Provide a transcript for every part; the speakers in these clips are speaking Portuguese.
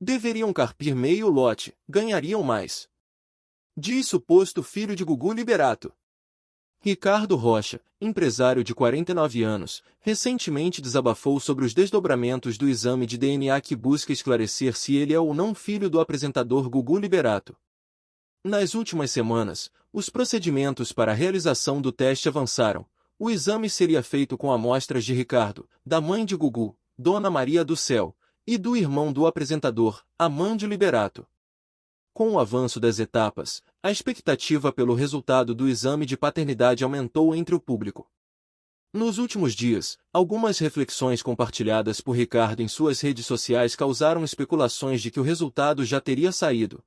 Deveriam carpir meio lote, ganhariam mais. Diz suposto filho de Gugu Liberato. Ricardo Rocha, empresário de 49 anos, recentemente desabafou sobre os desdobramentos do exame de DNA que busca esclarecer se ele é ou não filho do apresentador Gugu Liberato. Nas últimas semanas, os procedimentos para a realização do teste avançaram. O exame seria feito com amostras de Ricardo, da mãe de Gugu, Dona Maria do Céu, e do irmão do apresentador, Amandio Liberato. Com o avanço das etapas, a expectativa pelo resultado do exame de paternidade aumentou entre o público. Nos últimos dias, algumas reflexões compartilhadas por Ricardo em suas redes sociais causaram especulações de que o resultado já teria saído.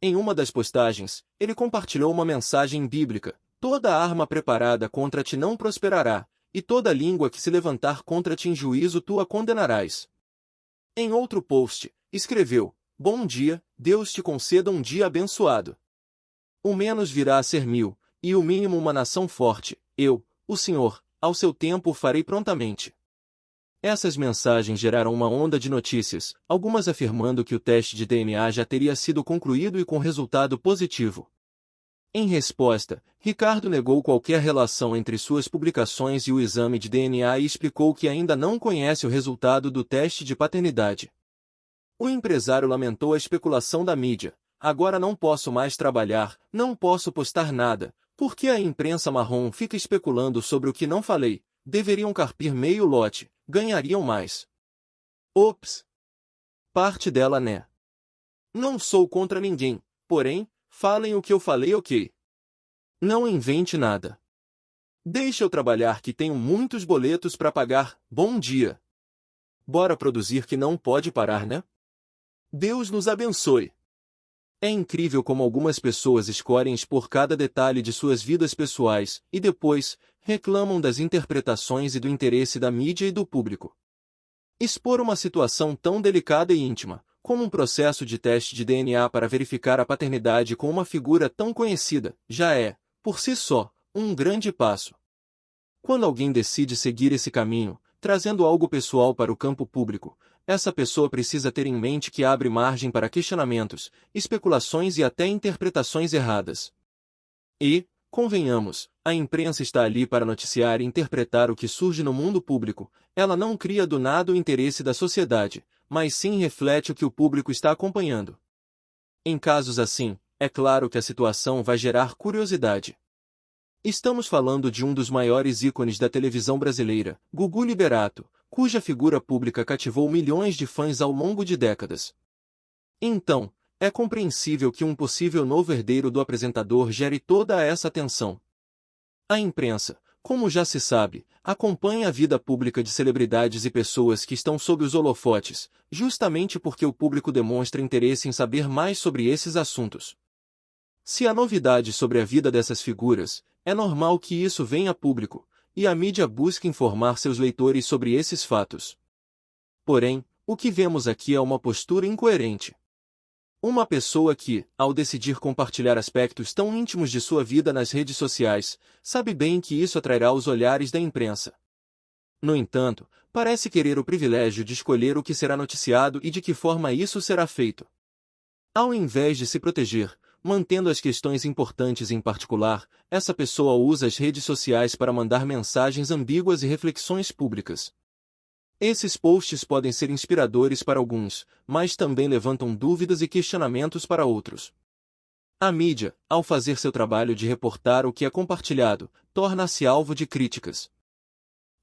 Em uma das postagens, ele compartilhou uma mensagem bíblica: "Toda arma preparada contra ti não prosperará, e toda língua que se levantar contra ti em juízo tu a condenarás." Em outro post, escreveu: "Bom dia, Deus te conceda um dia abençoado. O menos virá a ser 1000, e o mínimo uma nação forte. Eu, o Senhor, ao seu tempo o farei prontamente." Essas mensagens geraram uma onda de notícias, algumas afirmando que o teste de DNA já teria sido concluído e com resultado positivo. Em resposta, Ricardo negou qualquer relação entre suas publicações e o exame de DNA e explicou que ainda não conhece o resultado do teste de paternidade. O empresário lamentou a especulação da mídia: "Agora não posso mais trabalhar, não posso postar nada, porque a imprensa marrom fica especulando sobre o que não falei. Deveriam carpir meio lote, ganhariam mais." Ops! Parte dela né? Não sou contra ninguém, porém, falem o que eu falei, ok? Não invente nada. Deixa eu trabalhar que tenho muitos boletos para pagar. Bom dia. Bora produzir que não pode parar, né? Deus nos abençoe. É incrível como algumas pessoas escolhem expor cada detalhe de suas vidas pessoais, e depois, reclamam das interpretações e do interesse da mídia e do público. Expor uma situação tão delicada e íntima, como um processo de teste de DNA para verificar a paternidade com uma figura tão conhecida, já é, por si só, um grande passo. Quando alguém decide seguir esse caminho, trazendo algo pessoal para o campo público, essa pessoa precisa ter em mente que abre margem para questionamentos, especulações e até interpretações erradas. E, convenhamos, a imprensa está ali para noticiar e interpretar o que surge no mundo público. Ela não cria do nada o interesse da sociedade, mas sim reflete o que o público está acompanhando. Em casos assim, é claro que a situação vai gerar curiosidade. Estamos falando de um dos maiores ícones da televisão brasileira, Gugu Liberato, cuja figura pública cativou milhões de fãs ao longo de décadas. Então, é compreensível que um possível novo herdeiro do apresentador gere toda essa atenção. A imprensa, como já se sabe, acompanha a vida pública de celebridades e pessoas que estão sob os holofotes, justamente porque o público demonstra interesse em saber mais sobre esses assuntos. Se há novidade sobre a vida dessas figuras, é normal que isso venha a público, e a mídia busque informar seus leitores sobre esses fatos. Porém, o que vemos aqui é uma postura incoerente. Uma pessoa que, ao decidir compartilhar aspectos tão íntimos de sua vida nas redes sociais, sabe bem que isso atrairá os olhares da imprensa. No entanto, parece querer o privilégio de escolher o que será noticiado e de que forma isso será feito. Ao invés de se proteger, mantendo as questões importantes em particular, essa pessoa usa as redes sociais para mandar mensagens ambíguas e reflexões públicas. Esses posts podem ser inspiradores para alguns, mas também levantam dúvidas e questionamentos para outros. A mídia, ao fazer seu trabalho de reportar o que é compartilhado, torna-se alvo de críticas.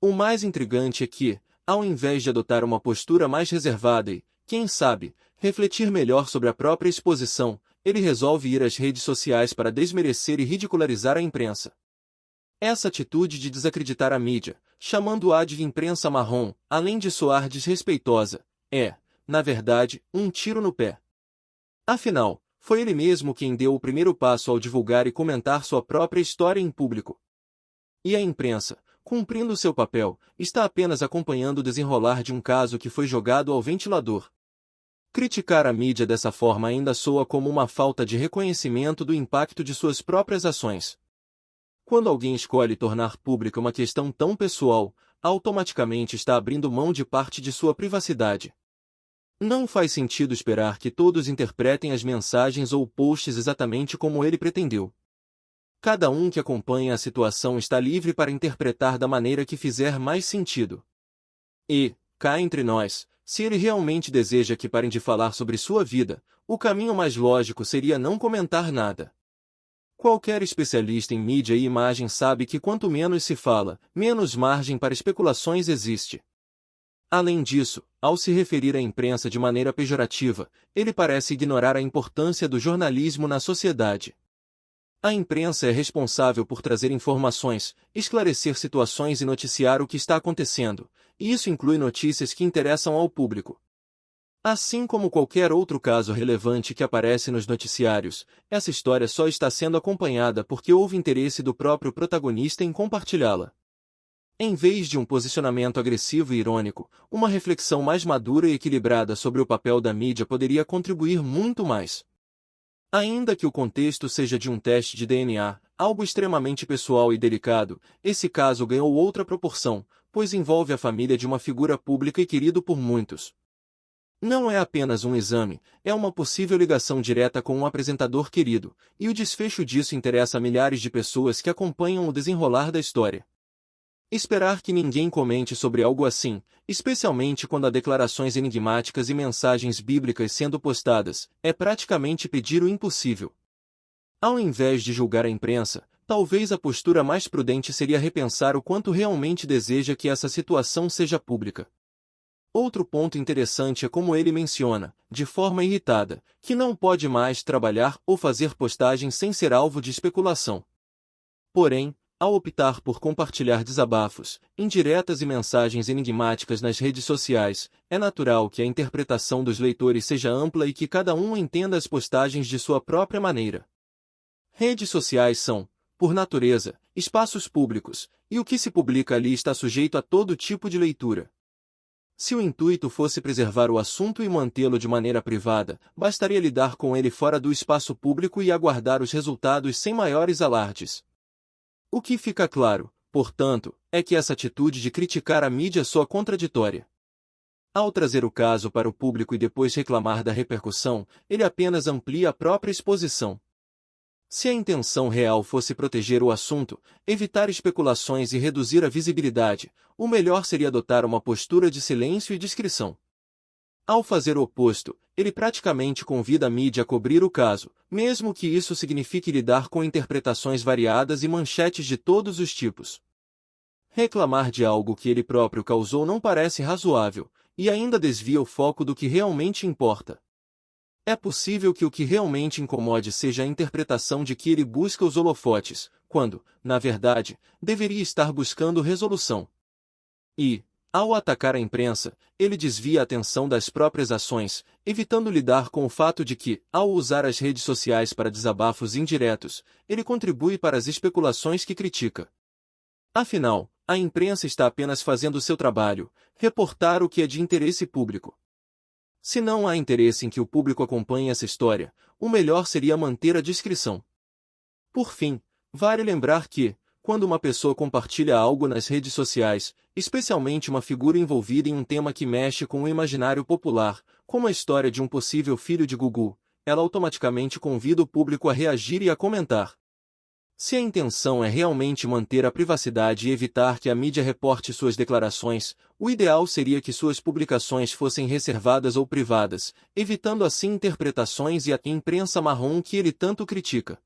O mais intrigante é que, ao invés de adotar uma postura mais reservada e, quem sabe, refletir melhor sobre a própria exposição, ele resolve ir às redes sociais para desmerecer e ridicularizar a imprensa. Essa atitude de desacreditar a mídia, chamando-a de imprensa marrom, além de soar desrespeitosa, é, na verdade, um tiro no pé. Afinal, foi ele mesmo quem deu o primeiro passo ao divulgar e comentar sua própria história em público. E a imprensa, cumprindo seu papel, está apenas acompanhando o desenrolar de um caso que foi jogado ao ventilador. Criticar a mídia dessa forma ainda soa como uma falta de reconhecimento do impacto de suas próprias ações. Quando alguém escolhe tornar pública uma questão tão pessoal, automaticamente está abrindo mão de parte de sua privacidade. Não faz sentido esperar que todos interpretem as mensagens ou posts exatamente como ele pretendeu. Cada um que acompanha a situação está livre para interpretar da maneira que fizer mais sentido. E, cá entre nós, se ele realmente deseja que parem de falar sobre sua vida, o caminho mais lógico seria não comentar nada. Qualquer especialista em mídia e imagem sabe que quanto menos se fala, menos margem para especulações existe. Além disso, ao se referir à imprensa de maneira pejorativa, ele parece ignorar a importância do jornalismo na sociedade. A imprensa é responsável por trazer informações, esclarecer situações e noticiar o que está acontecendo, e isso inclui notícias que interessam ao público. Assim como qualquer outro caso relevante que aparece nos noticiários, essa história só está sendo acompanhada porque houve interesse do próprio protagonista em compartilhá-la. Em vez de um posicionamento agressivo e irônico, uma reflexão mais madura e equilibrada sobre o papel da mídia poderia contribuir muito mais. Ainda que o contexto seja de um teste de DNA, algo extremamente pessoal e delicado, esse caso ganhou outra proporção, pois envolve a família de uma figura pública e querido por muitos. Não é apenas um exame, é uma possível ligação direta com um apresentador querido, e o desfecho disso interessa a milhares de pessoas que acompanham o desenrolar da história. Esperar que ninguém comente sobre algo assim, especialmente quando há declarações enigmáticas e mensagens bíblicas sendo postadas, é praticamente pedir o impossível. Ao invés de julgar a imprensa, talvez a postura mais prudente seria repensar o quanto realmente deseja que essa situação seja pública. Outro ponto interessante é como ele menciona, de forma irritada, que não pode mais trabalhar ou fazer postagens sem ser alvo de especulação. Porém, ao optar por compartilhar desabafos, indiretas e mensagens enigmáticas nas redes sociais, é natural que a interpretação dos leitores seja ampla e que cada um entenda as postagens de sua própria maneira. Redes sociais são, por natureza, espaços públicos, e o que se publica ali está sujeito a todo tipo de leitura. Se o intuito fosse preservar o assunto e mantê-lo de maneira privada, bastaria lidar com ele fora do espaço público e aguardar os resultados sem maiores alardes. O que fica claro, portanto, é que essa atitude de criticar a mídia soa contraditória. Ao trazer o caso para o público e depois reclamar da repercussão, ele apenas amplia a própria exposição. Se a intenção real fosse proteger o assunto, evitar especulações e reduzir a visibilidade, o melhor seria adotar uma postura de silêncio e discrição. Ao fazer o oposto, ele praticamente convida a mídia a cobrir o caso, mesmo que isso signifique lidar com interpretações variadas e manchetes de todos os tipos. Reclamar de algo que ele próprio causou não parece razoável, e ainda desvia o foco do que realmente importa. É possível que o que realmente incomode seja a interpretação de que ele busca os holofotes, quando, na verdade, deveria estar buscando resolução. E, ao atacar a imprensa, ele desvia a atenção das próprias ações, evitando lidar com o fato de que, ao usar as redes sociais para desabafos indiretos, ele contribui para as especulações que critica. Afinal, a imprensa está apenas fazendo seu trabalho, reportar o que é de interesse público. Se não há interesse em que o público acompanhe essa história, o melhor seria manter a discrição. Por fim, vale lembrar que, quando uma pessoa compartilha algo nas redes sociais, especialmente uma figura envolvida em um tema que mexe com o imaginário popular, como a história de um possível filho de Gugu, ela automaticamente convida o público a reagir e a comentar. Se a intenção é realmente manter a privacidade e evitar que a mídia reporte suas declarações, o ideal seria que suas publicações fossem reservadas ou privadas, evitando assim interpretações e a imprensa marrom que ele tanto critica.